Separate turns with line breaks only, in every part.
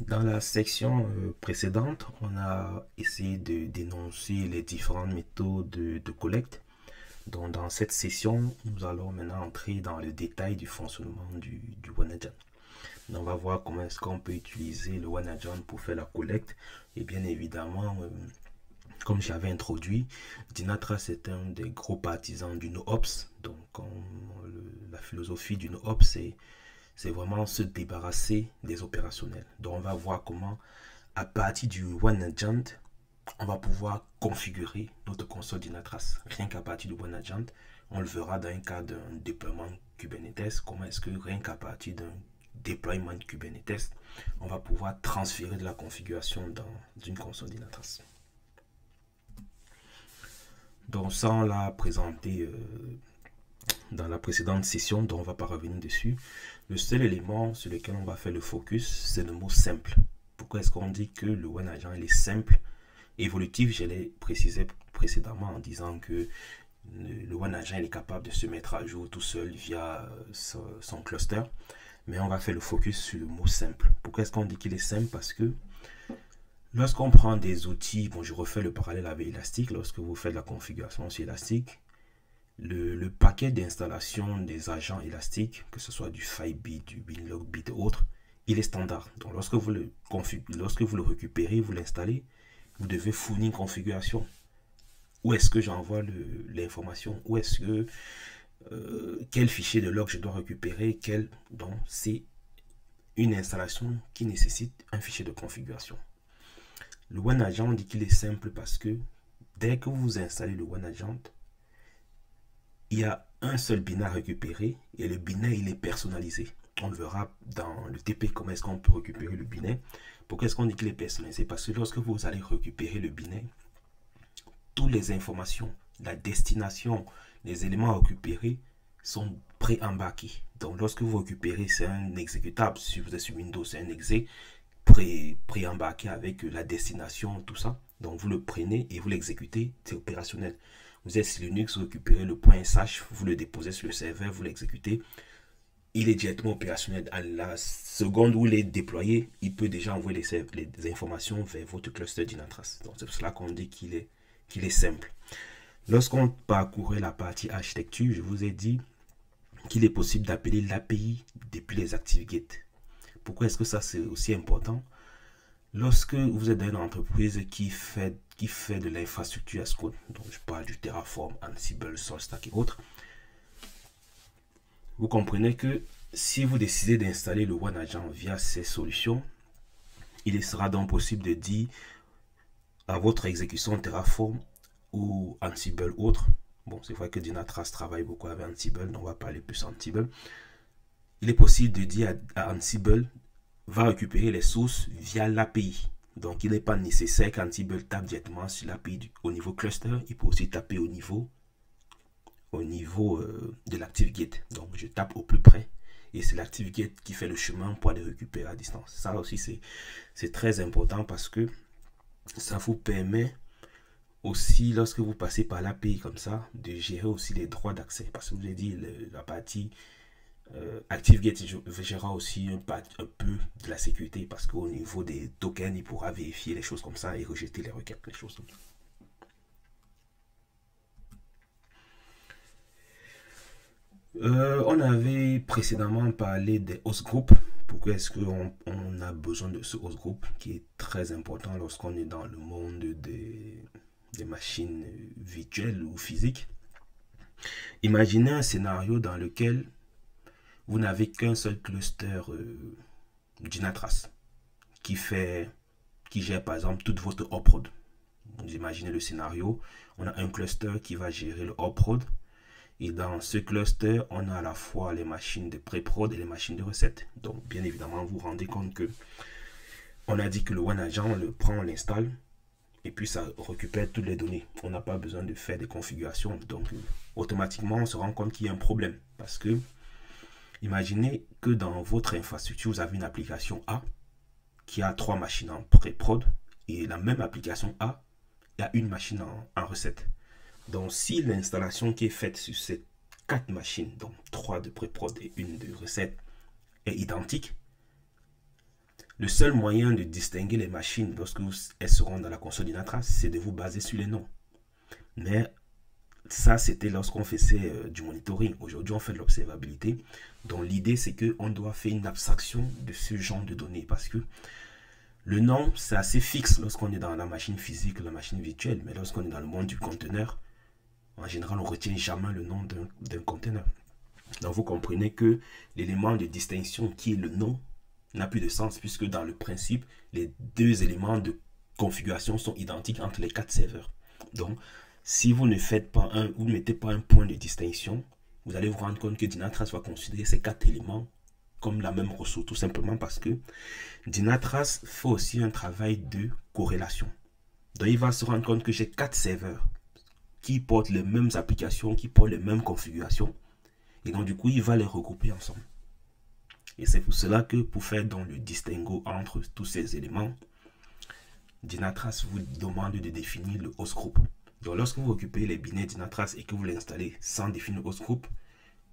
Dans la section précédente, on a essayé de dénoncer les différentes méthodes de collecte. Donc, dans cette session, nous allons maintenant entrer dans le détail du fonctionnement du OneAgent. On va voir comment est-ce qu'on peut utiliser le OneAgent pour faire la collecte. Et bien évidemment, comme j'avais introduit, Dynatrace est un des gros partisans du NoOps. Donc, la philosophie du NoOps, c'est vraiment se débarrasser des opérationnels. Donc, on va voir comment, à partir du OneAgent, on va pouvoir configurer notre console Dynatrace. Rien qu'à partir du OneAgent, on le verra dans un cas d'un déploiement Kubernetes. Comment est-ce que rien qu'à partir d'un déploiement Kubernetes, on va pouvoir transférer de la configuration dans une console Dynatrace. Donc, ça, on l'a présenté dans la précédente session, donc on ne va pas revenir dessus. Le seul élément sur lequel on va faire le focus, c'est le mot simple. Pourquoi est-ce qu'on dit que le OneAgent il est simple? Évolutif, je l'ai précisé précédemment en disant que le OneAgent est capable de se mettre à jour tout seul via son cluster. Mais on va faire le focus sur le mot simple. Pourquoi est-ce qu'on dit qu'il est simple? Parce que lorsqu'on prend des outils, bon, je refais le parallèle avec Elastic, lorsque vous faites la configuration sur Elastic, le paquet d'installation des agents élastiques, que ce soit du Filebit, du Binlogbit et autres, il est standard. Donc lorsque vous le récupérez, vous l'installez, vous devez fournir une configuration. Où est-ce que j'envoie l'information? Où est-ce que quel fichier de log je dois récupérer? Donc c'est une installation qui nécessite un fichier de configuration. Le OneAgent dit qu'il est simple parce que dès que vous installez le OneAgent, il y a un seul binaire à récupérer et le binaire il est personnalisé. On le verra dans le TP comment est-ce qu'on peut récupérer le binaire. Pourquoi est-ce qu'on dit qu'il est personnalisé? Parce que lorsque vous allez récupérer le binaire, toutes les informations, la destination, les éléments à récupérer sont pré-embarqués. Donc lorsque vous récupérez, c'est un exécutable. Si vous êtes sur Windows, c'est un exé pré-embarqué avec la destination, tout ça. Donc vous le prenez et vous l'exécutez, c'est opérationnel. Vous êtes sur Linux, vous récupérez le .sh, vous le déposez sur le serveur, vous l'exécutez. Il est directement opérationnel. À la seconde où il est déployé, il peut déjà envoyer les informations vers votre cluster Dynatrace. Donc c'est pour cela qu'on dit qu'il est simple. Lorsqu'on parcourait la partie architecture, je vous ai dit qu'il est possible d'appeler l'API depuis les ActiveGate. Pourquoi est-ce que ça c'est aussi important? Lorsque vous êtes dans une entreprise qui fait de l'infrastructure as code, donc je parle du Terraform, Ansible, SourceStack et autres, vous comprenez que si vous décidez d'installer le OneAgent via ces solutions, il sera donc possible de dire à votre exécution Terraform ou Ansible ou autre. Bon, c'est vrai que Dynatrace travaille beaucoup avec Ansible, donc on va parler plus Ansible. Il est possible de dire à Ansible va récupérer les sources via l'API. Donc, il n'est pas nécessaire qu'Ansible tape directement sur l'API au niveau cluster. Il peut aussi taper au niveau de l'ActiveGate. Donc, je tape au plus près et c'est l'ActiveGate qui fait le chemin pour aller récupérer à distance. Ça aussi, c'est très important parce que ça vous permet aussi, lorsque vous passez par l'API comme ça, de gérer aussi les droits d'accès. Parce que je vous ai dit, la partie ActiveGate gérera aussi un peu de la sécurité parce qu'au niveau des tokens, il pourra vérifier les choses comme ça et rejeter les requêtes, les choses comme ça. On avait précédemment parlé des host groups. Pourquoi est-ce qu'on a besoin de ce host group qui est très important lorsqu'on est dans le monde des machines virtuelles ou physiques? Imaginez un scénario dans lequel vous n'avez qu'un seul cluster Dynatrace qui gère par exemple toute votre upprod. Vous imaginez le scénario, on a un cluster qui va gérer le upprod et dans ce cluster, on a à la fois les machines de pré-prod et les machines de recette. Donc bien évidemment, vous vous rendez compte que on a dit que le OneAgent, on le prend, on l'installe et puis ça récupère toutes les données. On n'a pas besoin de faire des configurations. Donc automatiquement, on se rend compte qu'il y a un problème parce que imaginez que dans votre infrastructure, vous avez une application A qui a 3 machines en pré-prod et la même application A, il y a une machine en recette. Donc, si l'installation qui est faite sur ces 4 machines, donc 3 de pré-prod et une de recette, est identique, Le seul moyen de distinguer les machines lorsque elles seront dans la console Dynatrace, c'est de vous baser sur les noms. Mais ça, c'était lorsqu'on faisait du monitoring. Aujourd'hui, on fait de l'observabilité. Donc, l'idée, c'est qu'on doit faire une abstraction de ce genre de données parce que le nom, c'est assez fixe lorsqu'on est dans la machine physique, la machine virtuelle. Mais lorsqu'on est dans le monde du conteneur, en général, on ne retient jamais le nom d'un conteneur. Donc, vous comprenez que l'élément de distinction qui est le nom n'a plus de sens puisque dans le principe, les deux éléments de configuration sont identiques entre les 4 serveurs. Donc, si vous ne faites pas vous ne mettez pas un point de distinction, vous allez vous rendre compte que Dynatrace va considérer ces 4 éléments comme la même ressource, tout simplement parce que Dynatrace fait aussi un travail de corrélation. Donc, il va se rendre compte que j'ai 4 serveurs qui portent les mêmes applications, qui portent les mêmes configurations. Et donc, du coup, il va les regrouper ensemble. Et c'est pour cela que pour faire donc le distinguo entre tous ces éléments, Dynatrace vous demande de définir le host group. Donc, lorsque vous occupez les binaires Dynatrace et que vous les installez sans définir le host group,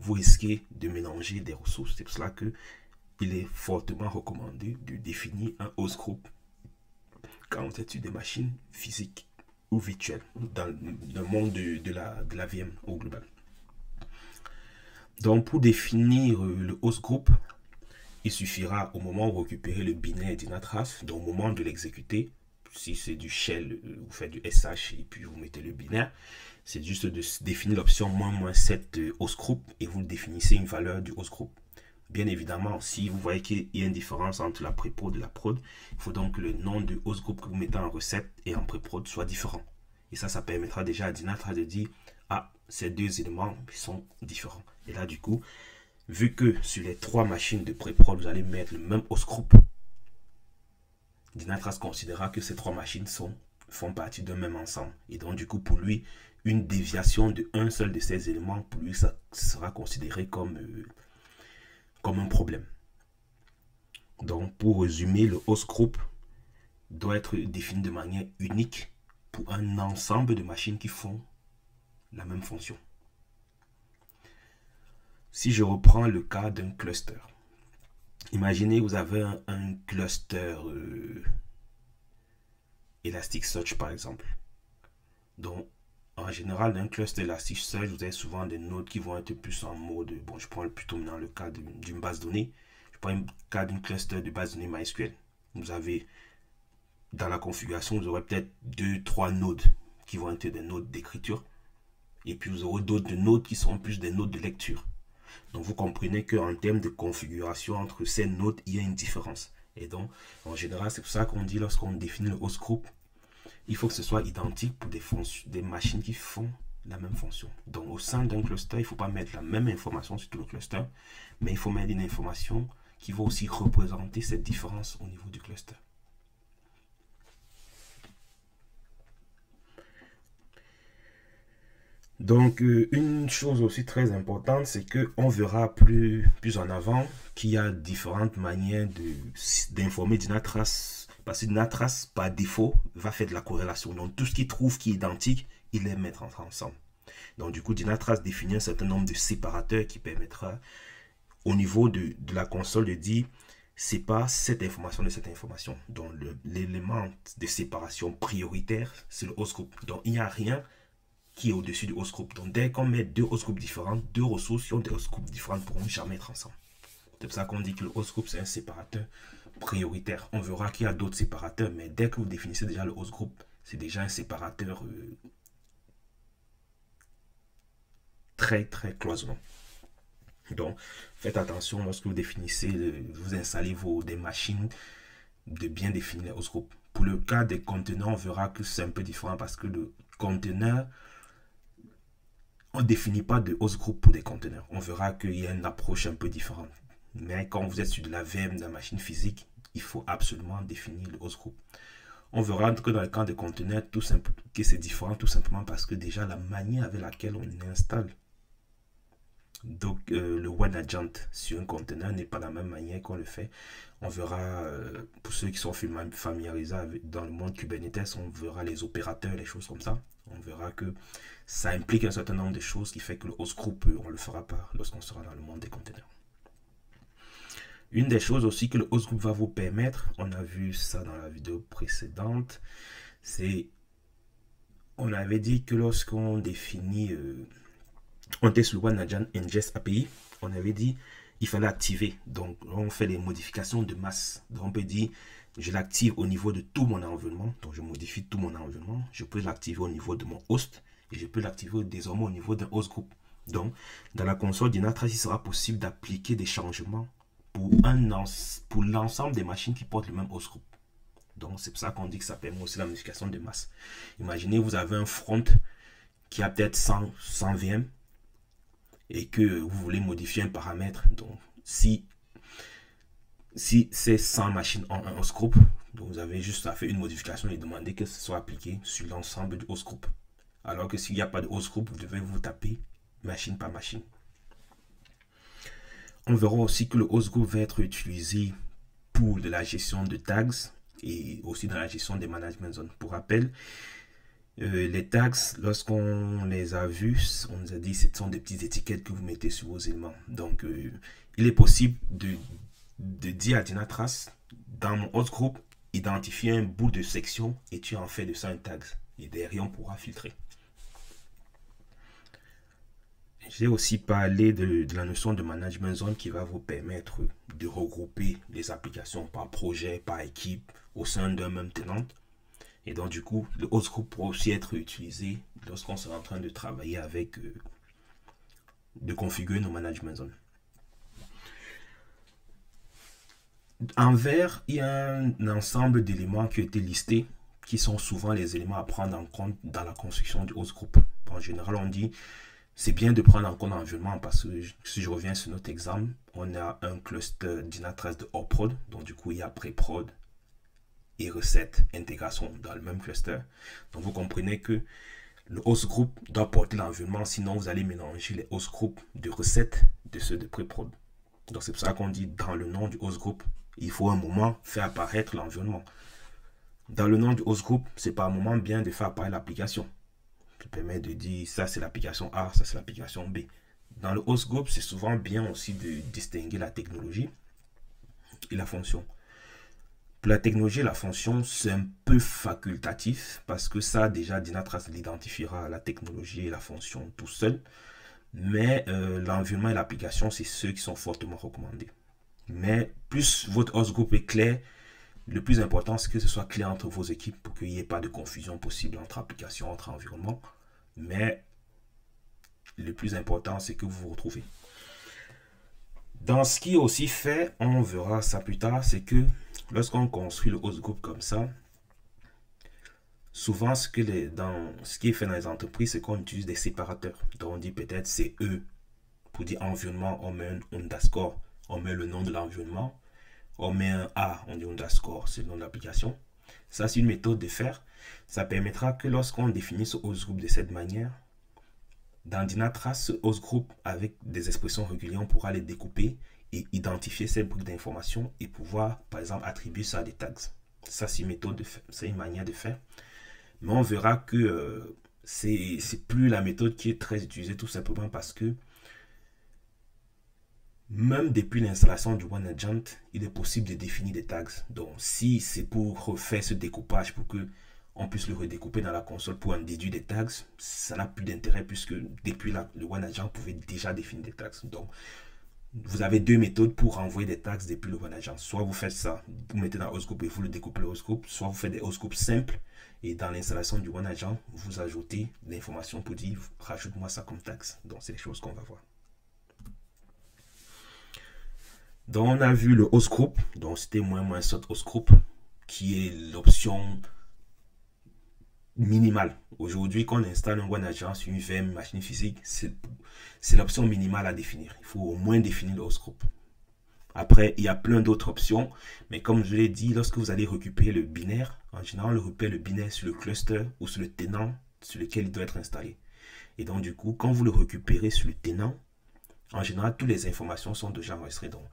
vous risquez de mélanger des ressources. C'est pour cela qu'il est fortement recommandé de définir un host group quand vous êtes sur des machines physiques ou virtuelles dans le monde de la VM au global. Donc, pour définir le host group, il suffira au moment où vous récupérez le binaire Dynatrace, donc au moment de l'exécuter, si c'est du shell, vous faites du SH et puis vous mettez le binaire, c'est juste de définir l'option -7 host group et vous définissez une valeur du host group. Bien évidemment, si vous voyez qu'il y a une différence entre la pré-prod et la prod, il faut donc que le nom de host group que vous mettez en recette et en pré-prod soit différent. Et ça permettra déjà à Dynatrace de dire, ah, ces deux éléments sont différents. Et là, du coup, vu que sur les 3 machines de pré-prod, vous allez mettre le même host group, Dynatrace considérera que ces 3 machines font partie d'un même ensemble. Et donc, du coup, pour lui, une déviation de un seul de ces éléments, pour lui, ça sera considéré comme un problème. Donc, pour résumer, le host group doit être défini de manière unique pour un ensemble de machines qui font la même fonction. Si je reprends le cas d'un cluster, imaginez vous avez un cluster Elasticsearch par exemple. Donc, en général, dans un cluster Elasticsearch, vous avez souvent des nodes qui vont être plus en mode, bon, je prends plutôt maintenant le cas d'une base de données. Je prends le cas d'une cluster de base de données MySQL. Vous avez, dans la configuration, vous aurez peut-être 2-3 nodes qui vont être des nodes d'écriture. Et puis, vous aurez d'autres nodes qui seront plus des nodes de lecture. Donc, vous comprenez qu'en termes de configuration entre ces nodes, il y a une différence. Et donc, en général, c'est pour ça qu'on dit lorsqu'on définit le host group, il faut que ce soit identique pour des machines qui font la même fonction. Donc, au sein d'un cluster, il ne faut pas mettre la même information sur tout le cluster, mais il faut mettre une information qui va aussi représenter cette différence au niveau du cluster. Donc, une chose aussi très importante, c'est qu'on verra plus en avant qu'il y a différentes manières d'informer Dynatrace. Parce que Dynatrace, par défaut, va faire de la corrélation. Donc, tout ce qu'il trouve qui est identique, il les mettra ensemble. Donc, du coup, Dynatrace définit un certain nombre de séparateurs qui permettra, au niveau de la console, de dire sépare cette information de cette information. Donc, l'élément de séparation prioritaire, c'est le host group. Donc, il n'y a rien qui est au-dessus du host group. Donc, dès qu'on met 2 host groups différents, 2 ressources qui ont des host groups différents ne pourront jamais être ensemble. C'est pour ça qu'on dit que le host group, c'est un séparateur prioritaire. On verra qu'il y a d'autres séparateurs, mais dès que vous définissez déjà le host group, c'est déjà un séparateur très cloisonnant. Donc, faites attention lorsque vous définissez, vous installez des machines, de bien définir les host group. Pour le cas des conteneurs, on verra que c'est un peu différent parce que le conteneur, on ne définit pas de host group pour des conteneurs. On verra qu'il y a une approche un peu différente. Mais quand vous êtes sur de la VM, de la machine physique, il faut absolument définir le host group. On verra que dans le cas des conteneurs, que c'est différent tout simplement parce que déjà la manière avec laquelle on installe donc le web agent sur un conteneur n'est pas la même manière qu'on le fait. On verra, pour ceux qui sont familiarisés dans le monde Kubernetes, on verra les opérateurs, les choses comme ça. On verra que ça implique un certain nombre de choses qui fait que le host group, on ne le fera pas lorsqu'on sera dans le monde des conteneurs. Une des choses aussi que le host group va vous permettre, on a vu ça dans la vidéo précédente, c'est, on avait dit que lorsqu'on définit, on teste le OneAgent Ingest API, on avait dit il fallait activer. Donc, on fait des modifications de masse. Donc, on peut dire, je l'active au niveau de tout mon environnement. Donc, je modifie tout mon environnement. Je peux l'activer au niveau de mon host et je peux l'activer désormais au niveau d'un host group. Donc, dans la console Dynatrace, il sera possible d'appliquer des changements pour l'ensemble des machines qui portent le même host group. Donc, c'est pour ça qu'on dit que ça permet aussi la modification de masse. Imaginez, vous avez un front qui a peut-être 100 VM et que vous voulez modifier un paramètre. Donc, si c'est 100 machines en un host group, donc vous avez juste à faire une modification et demander que ce soit appliqué sur l'ensemble du host group. Alors que s'il n'y a pas de host group, vous devez vous taper machine par machine. On verra aussi que le host group va être utilisé pour de la gestion de tags et aussi dans la gestion des management zones. Pour rappel, les tags, lorsqu'on les a vus, on nous a dit que ce sont des petites étiquettes que vous mettez sur vos éléments. Donc, il est possible de dire à Dynatrace, dans mon host group, identifier un bout de section et tu en fais de ça un tag. Et derrière, on pourra filtrer. J'ai aussi parlé de la notion de management zone qui va vous permettre de regrouper les applications par projet, par équipe, au sein d'un même tenant. Et donc, du coup, le host group pourra aussi être utilisé lorsqu'on sera en train de travailler avec, de configurer nos management zones. En vert, il y a un ensemble d'éléments qui ont été listés, qui sont souvent les éléments à prendre en compte dans la construction du host group. En général, on dit c'est bien de prendre en compte l'environnement parce que si je reviens sur notre exemple, on a un cluster Dynatrace de hors prod, donc du coup il y a pré-prod et recette intégration dans le même cluster. Donc vous comprenez que le host group doit porter l'environnement, sinon vous allez mélanger les host group de recette de ceux de pré-prod. Donc c'est pour ça qu'on dit dans le nom du host group, il faut un moment faire apparaître l'environnement. Dans le nom du host group, c'est par un moment bien de faire apparaître l'application. Ça permet de dire ça c'est l'application A, ça c'est l'application B. Dans le host group, c'est souvent bien aussi de distinguer la technologie et la fonction. Pour la technologie et la fonction, c'est un peu facultatif parce que ça déjà Dynatrace l'identifiera la technologie et la fonction tout seul. Mais l'environnement et l'application, c'est ceux qui sont fortement recommandés. Mais plus votre host group est clair, le plus important, c'est que ce soit clair entre vos équipes pour qu'il n'y ait pas de confusion possible entre applications, entre environnements. Mais le plus important, c'est que vous vous retrouvez. Dans ce qui est aussi fait, on verra ça plus tard, c'est que lorsqu'on construit le host group comme ça, souvent ce qui est fait dans les entreprises, c'est qu'on utilise des séparateurs. Donc on dit peut-être c'est eux. Pour dire environnement, on met un underscore, on met le nom de l'environnement. On met un A, on dit underscore, c'est le nom de l'application. Ça, c'est une méthode de faire. Ça permettra que lorsqu'on définit ce host group de cette manière, dans Dynatrace, ce host group avec des expressions régulières, on pourra les découper et identifier ces briques d'informations et pouvoir, par exemple, attribuer ça à des tags. Ça, c'est une méthode de faire, c'est une manière de faire. Mais on verra que c'est plus la méthode qui est très utilisée tout simplement parce que même depuis l'installation du OneAgent, il est possible de définir des tags. Donc, si c'est pour refaire ce découpage pour que on puisse le redécouper dans la console pour en déduire des tags, ça n'a plus d'intérêt puisque depuis le OneAgent, vous pouvez déjà définir des tags. Donc, vous avez deux méthodes pour envoyer des tags depuis le OneAgent. Soit vous faites ça, vous mettez dans host group et vous le découpez le host group, soit vous faites des host groups simples et dans l'installation du OneAgent, vous ajoutez l'information pour dire rajoute-moi ça comme tags. Donc, c'est les choses qu'on va voir. Donc, on a vu le host group, donc c'était moins sort host group, qui est l'option minimale. Aujourd'hui, quand on installe un OneAgent sur une VM machine physique, c'est l'option minimale à définir. Il faut au moins définir le host group. Après, il y a plein d'autres options, mais comme je l'ai dit, lorsque vous allez récupérer le binaire, en général, on récupère le binaire sur le cluster ou sur le tenant sur lequel il doit être installé. Et donc, du coup, quand vous le récupérez sur le tenant, en général, toutes les informations sont déjà enregistrées. Donc,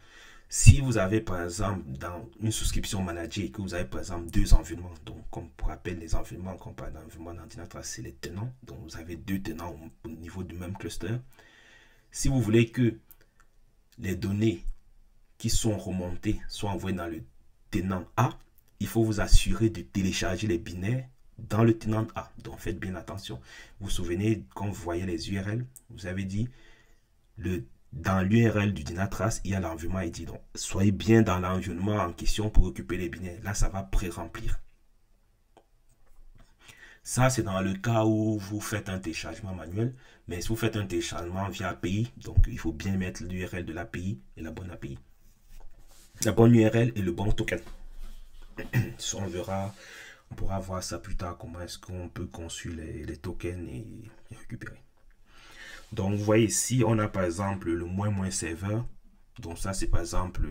si vous avez, par exemple, dans une souscription managée et que vous avez, par exemple, deux environnements, donc, comme pour rappel, les environnements qu'on parle d'environnement dans Dynatrace, c'est les tenants. Donc, vous avez deux tenants au niveau du même cluster. Si vous voulez que les données qui sont remontés sont envoyés dans le tenant A, il faut vous assurer de télécharger les binaires dans le tenant A. Donc faites bien attention. Vous vous souvenez, quand vous voyez les URL, vous avez dit dans l'URL du Dynatrace, il y a l'environnement ID. Donc soyez bien dans l'environnement en question pour récupérer les binaires. Là, ça va pré-remplir. Ça, c'est dans le cas où vous faites un téléchargement manuel. Mais si vous faites un téléchargement via API, donc il faut bien mettre l'URL de l'API et la bonne API. La bonne URL et le bon token. Ça, on pourra voir ça plus tard, comment est-ce qu'on peut construire les tokens et récupérer. Donc, vous voyez ici, on a par exemple le -- serveur. Donc, ça, c'est par exemple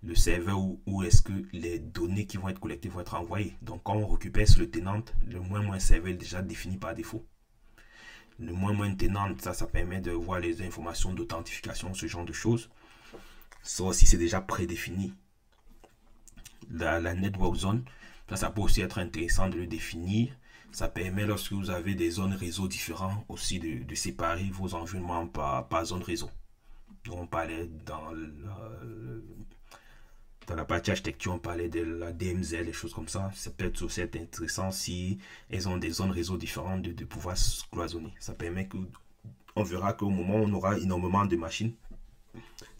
le serveur où est-ce que les données qui vont être collectées vont être envoyées. Donc, quand on récupère sur le tenant, le -- serveur est déjà défini par défaut. Le -- tenant, ça permet de voir les informations d'authentification, ce genre de choses. Ça aussi, c'est déjà prédéfini. La network zone, ça peut aussi être intéressant de le définir. Ça permet, lorsque vous avez des zones réseau différentes, aussi de séparer vos environnements par zone réseau. Donc, on parlait dans la partie architecture, on parlait de la DMZ, des choses comme ça. Ça peut être aussi intéressant si elles ont des zones réseau différentes de pouvoir se cloisonner. Ça permet que, on verra qu'au moment où on aura énormément de machines,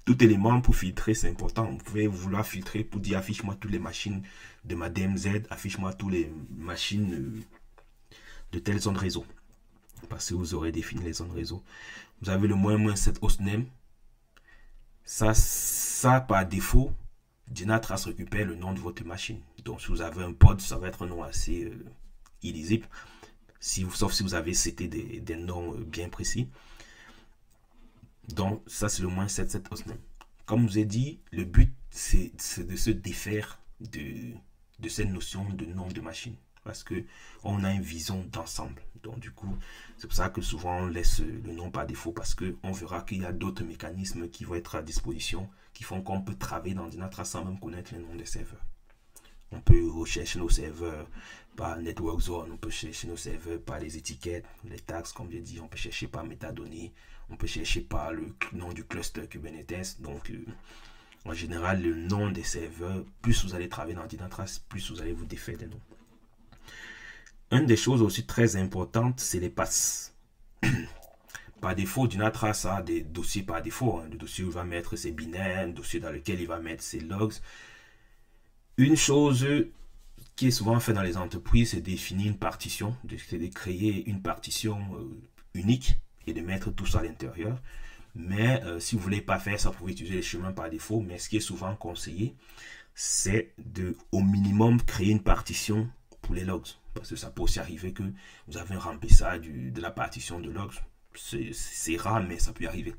tout élément pour filtrer, c'est important. Vous pouvez vouloir filtrer pour dire affiche-moi toutes les machines de ma DMZ, affiche-moi toutes les machines de telle zone réseau. Parce que vous aurez défini les zones réseau. Vous avez le -- hostname. Ça par défaut, Dynatrace récupère le nom de votre machine. Donc si vous avez un pod, ça va être un nom assez illisible. Sauf si vous avez cité des noms bien précis. Donc ça c'est le -- hostname. Comme je vous ai dit, le but c'est de se défaire de cette notion de nom de machine. Parce que on a une vision d'ensemble. Donc du coup, c'est pour ça que souvent on laisse le nom par défaut, parce qu'on verra qu'il y a d'autres mécanismes qui vont être à disposition, qui font qu'on peut travailler dans Dynatrace sans même connaître le nom des serveurs. On peut rechercher nos serveurs par network zone, on peut chercher nos serveurs par les étiquettes, les tags, comme j'ai dit, on peut chercher par métadonnées, on peut chercher par le nom du cluster Kubernetes. Donc en général, le nom des serveurs, plus vous allez travailler dans Dynatrace, plus vous allez vous défaire des noms. Une des choses aussi très importantes, c'est les passes. Par défaut, Dynatrace a des dossiers par défaut. Le dossier où il va mettre ses binaires, un dossier dans lequel il va mettre ses logs. Une chose qui est souvent faite dans les entreprises, c'est de définir une partition, de créer une partition unique et de mettre tout ça à l'intérieur. Mais si vous ne voulez pas faire ça, vous pouvez utiliser les chemins par défaut. Mais ce qui est souvent conseillé, c'est de, au minimum, créer une partition pour les logs. Parce que ça peut aussi arriver que vous avez un remplissage de la partition de logs. C'est rare, mais ça peut arriver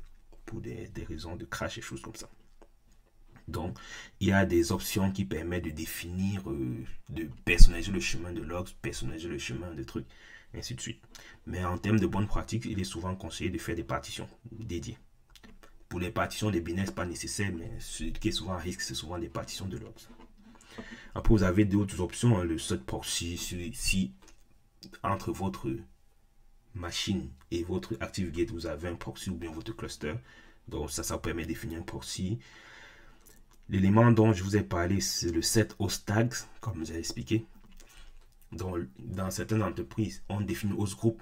pour des raisons de crash et choses comme ça. Donc, il y a des options qui permettent de définir, de personnaliser le chemin de logs, personnaliser le chemin de trucs, et ainsi de suite. Mais en termes de bonne pratique, il est souvent conseillé de faire des partitions dédiées. Pour les partitions des binaires, ce n'est pas nécessaire, mais ce qui est souvent à risque, c'est souvent des partitions de logs. Après, vous avez d'autres options, le set proxy, si entre votre machine et votre ActiveGate, vous avez un proxy ou bien votre cluster. Donc ça permet de définir un proxy. L'élément dont je vous ai parlé, c'est le set host tags, comme j'ai expliqué. Donc, dans certaines entreprises, on définit host group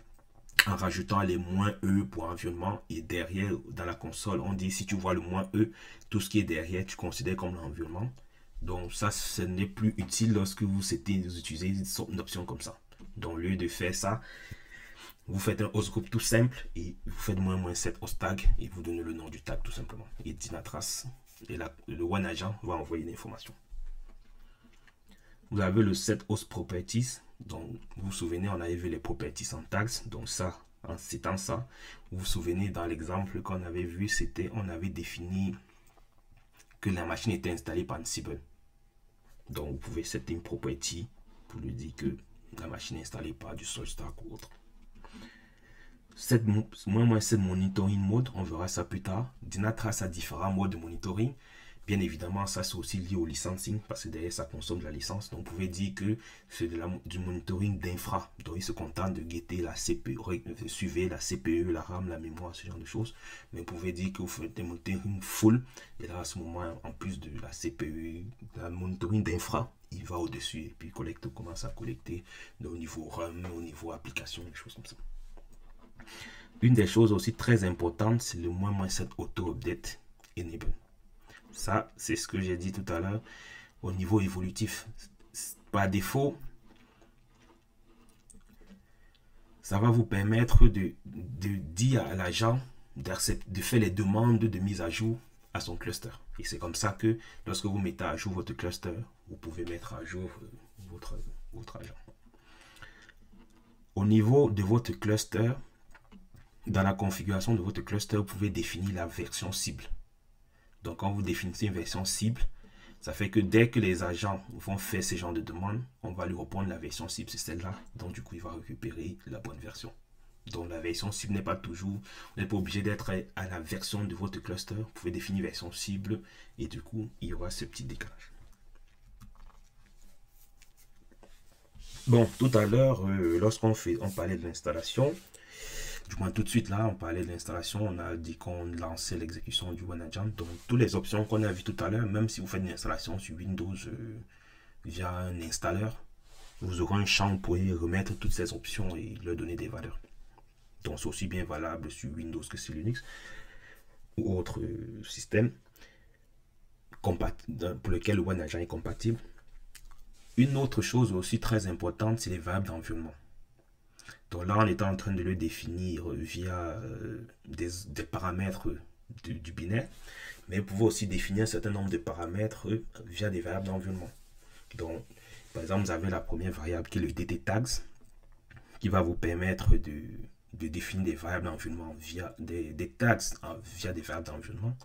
en rajoutant les -e pour environnement, et derrière, dans la console, on dit si tu vois le -e, tout ce qui est derrière, tu considères comme l'environnement. Donc ça, ce n'est plus utile lorsque vous utilisez une option comme ça. Donc au lieu de faire ça, vous faites un host group tout simple et vous faites -set host tag et vous donnez le nom du tag tout simplement. Et Dynatrace et le one agent va envoyer l'information. Vous avez le set host properties. Donc vous vous souvenez, on avait vu les properties en tags. Donc ça, en citant ça, vous vous souvenez dans l'exemple qu'on avait vu, c'était on avait défini que la machine était installée par Ansible. Donc vous pouvez setter une property pour lui dire que la machine est installée par du SourceStack ou autre. Set monitoring mode, on verra ça plus tard. Dynatrace a différents modes de monitoring, Bien évidemment, ça c'est aussi lié au licensing parce que derrière ça consomme de la licence. Donc vous pouvez dire que c'est du monitoring d'infra. Donc il se contente de guetter la CPU, suivre la CPU, la RAM, la mémoire, ce genre de choses. Mais vous pouvez dire que vous faites des monitoring full. Et là à ce moment, en plus de la CPU, la monitoring d'infra, il va au-dessus et puis commence à collecter au niveau RAM, au niveau application, des choses comme ça. Une des choses aussi très importantes, c'est le -7 auto-update enable. Ça, c'est ce que j'ai dit tout à l'heure au niveau évolutif. Par défaut, ça va vous permettre de dire à l'agent de faire les demandes de mise à jour à son cluster. Et c'est comme ça que lorsque vous mettez à jour votre cluster, vous pouvez mettre à jour votre agent. Au niveau de votre cluster, dans la configuration de votre cluster, vous pouvez définir la version cible. Donc, quand vous définissez une version cible, ça fait que dès que les agents vont faire ce genre de demande, on va lui répondre la version cible, c'est celle-là. Donc, du coup, il va récupérer la bonne version. Donc, la version cible n'est pas toujours, vous n'êtes pas obligé d'être à la version de votre cluster. Vous pouvez définir version cible et du coup, il y aura ce petit décalage. Bon, tout à l'heure, lorsqu'on parlait de l'installation, du moins tout de suite là, on parlait de l'installation, on a dit qu'on lançait l'exécution du OneAgent. Donc, toutes les options qu'on a vues tout à l'heure, même si vous faites une installation sur Windows via un installeur, vous aurez un champ pour y remettre toutes ces options et leur donner des valeurs. Donc, c'est aussi bien valable sur Windows que sur Linux ou autre système pour lequel le OneAgent est compatible. Une autre chose aussi très importante, c'est les variables d'environnement. Donc là, on est en train de le définir via des paramètres du binaire, mais vous pouvez aussi définir un certain nombre de paramètres via des variables d'environnement. Donc, par exemple, vous avez la première variable qui est le DT tags, qui va vous permettre de définir des variables d'environnement via des tags, via des variables d'environnement.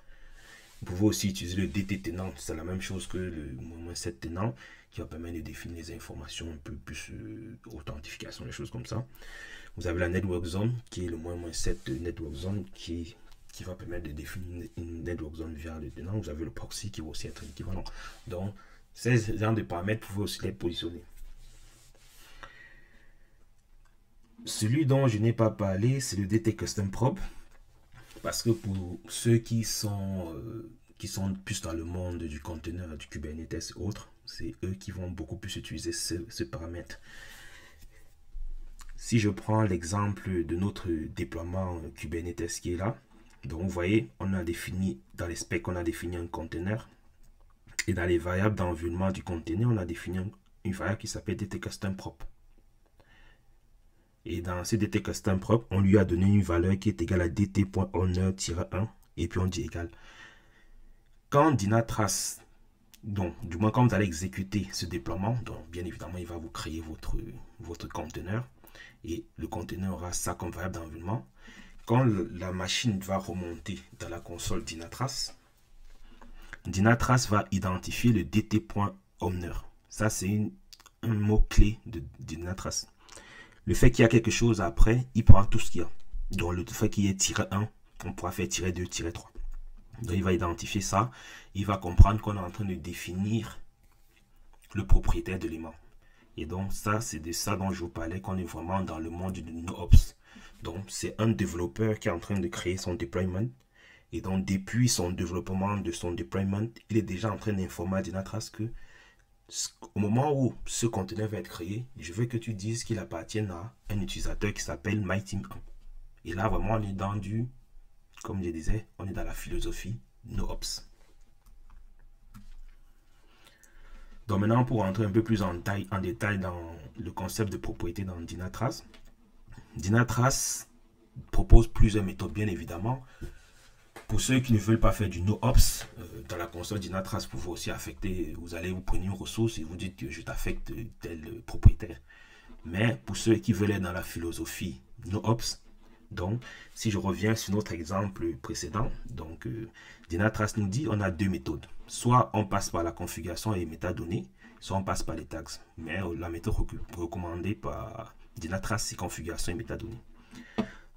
Vous pouvez aussi utiliser le DT tenant, c'est la même chose que le -7 tenant, qui va permettre de définir les informations un peu plus authentification, des choses comme ça. Vous avez la network zone, qui est le -7 network zone, qui va permettre de définir une network zone via le tenant. Vous avez le proxy qui va aussi être équivalent. Donc, ces genres de paramètres, vous pouvez aussi les positionner. Celui dont je n'ai pas parlé, c'est le DT custom prop. Parce que pour ceux qui sont plus dans le monde du conteneur, du Kubernetes et autres, c'est eux qui vont beaucoup plus utiliser ce paramètre. Si je prends l'exemple de notre déploiement Kubernetes qui est là, donc vous voyez, on a défini, dans les specs, on a défini un conteneur. Et dans les variables d'environnement du conteneur, on a défini une variable qui s'appelle DT custom prop. Et dans ce DT custom prop, on lui a donné une valeur qui est égale à dt.owner-1. Et puis on dit égal. Quand Dynatrace, donc du moins quand vous allez exécuter ce déploiement, donc bien évidemment, il va vous créer votre conteneur. Et le conteneur aura ça comme variable d'environnement. Quand la machine va remonter dans la console Dynatrace, Dynatrace va identifier le dt.owner. Ça, c'est un mot-clé de Dynatrace. Le fait qu'il y a quelque chose après, il prend tout ce qu'il y a. Donc, le fait qu'il y ait -1, on pourra faire -2, -3. Donc, il va identifier ça. Il va comprendre qu'on est en train de définir le propriétaire de l'élément. Et donc, ça, c'est de ça dont je vous parlais, qu'on est vraiment dans le monde du NoOps. Donc, c'est un développeur qui est en train de créer son deployment. Et donc, depuis son développement de son deployment, il est déjà en train d'informer à Dynatrace que au moment où ce conteneur va être créé, je veux que tu dises qu'il appartient à un utilisateur qui s'appelle MyTeam1. Et là, vraiment, on est dans du, comme je disais, on est dans la philosophie NoOps. Donc maintenant, pour rentrer un peu plus en détail dans le concept de propriété dans Dynatrace, Dynatrace propose plusieurs méthodes, bien évidemment. Pour ceux qui ne veulent pas faire du NoOps, dans la console Dynatrace, vous pouvez aussi affecter, vous allez vous prendre une ressource et vous dites que je t'affecte tel propriétaire. Mais pour ceux qui veulent être dans la philosophie NoOps, donc si je reviens sur notre exemple précédent, donc Dynatrace nous dit on a deux méthodes. Soit on passe par la configuration et les métadonnées, soit on passe par les tags. Mais la méthode recommandée par Dynatrace, c'est configuration et métadonnées.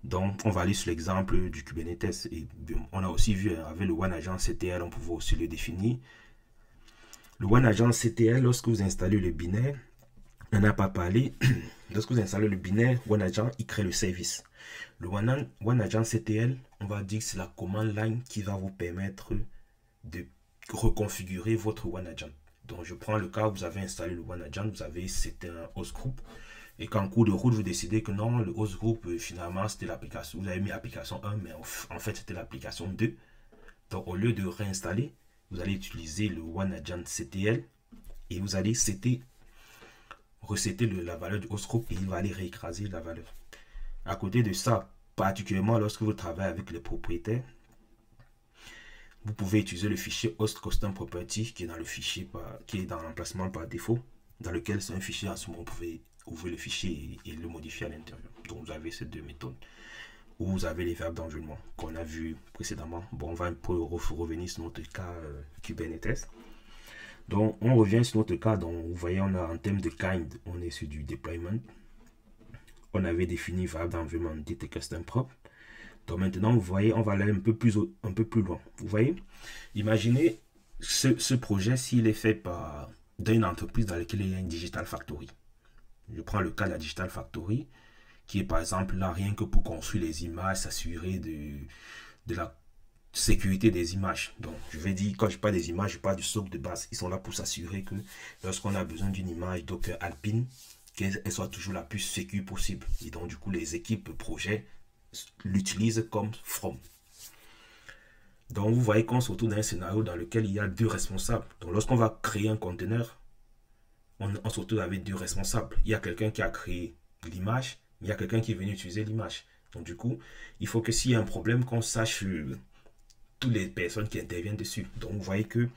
Donc, on va aller sur l'exemple du Kubernetes. Et on a aussi vu avec le OneAgent-CTL, on pouvait aussi le définir. Le OneAgent-CTL, lorsque vous installez le binaire, on n'a pas parlé. Lorsque vous installez le binaire, OneAgent, il crée le service. Le OneAgent-CTL, on va dire que c'est la command line qui va vous permettre de reconfigurer votre OneAgent. Donc, je prends le cas où vous avez installé le OneAgent, vous avez c'était un host group. Et qu'en cours de route, vous décidez que non, le host group, finalement, c'était l'application. Vous avez mis l'application 1, mais en fait, c'était l'application 2. Donc, au lieu de réinstaller, vous allez utiliser le OneAgent-CTL et vous allez resetter la valeur du host group et il va aller réécraser la valeur. À côté de ça, particulièrement lorsque vous travaillez avec les propriétaires, vous pouvez utiliser le fichier host custom property qui est dans le fichier qui est dans l'emplacement par défaut, dans lequel c'est un fichier en ce moment, vous pouvez ouvrir le fichier et le modifier à l'intérieur. Donc vous avez ces deux méthodes. Où vous avez les verbes d'environnement qu'on a vu précédemment. Bon, on va un peu revenir sur notre cas Kubernetes. Donc on revient sur notre cas. Donc vous voyez, on a en termes de kind, on est sur du deployment. On avait défini variable d'environnement dit custom propre. Donc maintenant, vous voyez, on va aller un peu plus loin. Vous voyez, imaginez ce projet s'il est fait dans une entreprise dans laquelle il y a une Digital Factory. Je prends le cas de la Digital Factory, qui est par exemple là rien que pour construire les images, s'assurer de la sécurité des images. Donc je vais dire, quand je parle des images, je parle du socle de base. Ils sont là pour s'assurer que lorsqu'on a besoin d'une image Docker Alpine, qu'elle soit toujours la plus sécure possible. Et donc du coup, les équipes projet l'utilisent comme from. Donc vous voyez qu'on se retrouve dans un scénario dans lequel il y a deux responsables. Donc lorsqu'on va créer un conteneur, on se retrouve avec deux responsables. Il y a quelqu'un qui a créé l'image, il y a quelqu'un qui est venu utiliser l'image. Donc du coup, il faut que s'il y a un problème, qu'on sache toutes les personnes qui interviennent dessus. Donc vous voyez que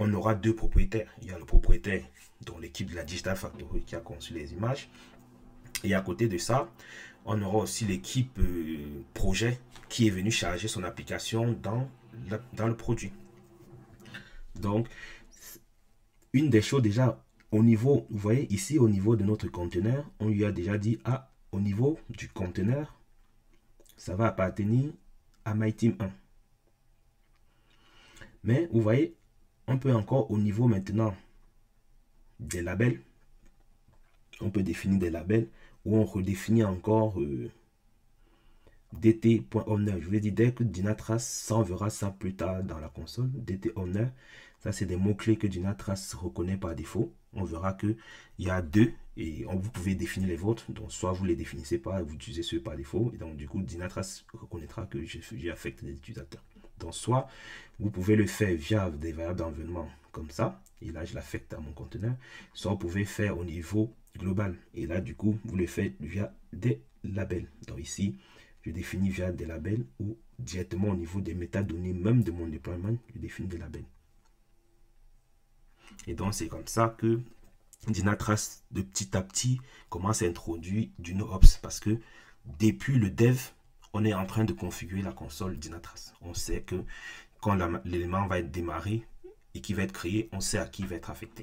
on aura deux propriétaires. Il y a le propriétaire, dont l'équipe de la Digital Factory qui a conçu les images. Et à côté de ça, on aura aussi l'équipe projet qui est venue charger son application dans le produit. Donc, une des choses déjà, au niveau, vous voyez ici, au niveau de notre conteneur, on lui a déjà dit, au niveau du conteneur, ça va appartenir à MyTeam 1. Mais vous voyez, on peut encore au niveau maintenant des labels, on peut définir des labels où on redéfinit encore dt.owner. Je vous ai dit, dès que Dynatrace, on verra ça plus tard dans la console, dt.owner, ça c'est des mots-clés que Dynatrace reconnaît par défaut. On verra qu'il y a deux et vous pouvez définir les vôtres. Donc soit vous les définissez pas, vous utilisez ceux par défaut. Et donc du coup, Dynatrace reconnaîtra que j'ai affecté les utilisateurs. Donc soit vous pouvez le faire via des variables d'environnement comme ça. Et là, je l'affecte à mon conteneur. Soit vous pouvez faire au niveau global. Et là, du coup, vous le faites via des labels. Donc ici, je définis via des labels ou directement au niveau des métadonnées, même de mon déploiement, je définis des labels. Et donc, c'est comme ça que Dynatrace, de petit à petit, commence à introduire du NoOps. Parce que depuis le dev, on est en train de configurer la console Dynatrace. On sait que quand l'élément va être démarré et qui va être créé, on sait à qui il va être affecté.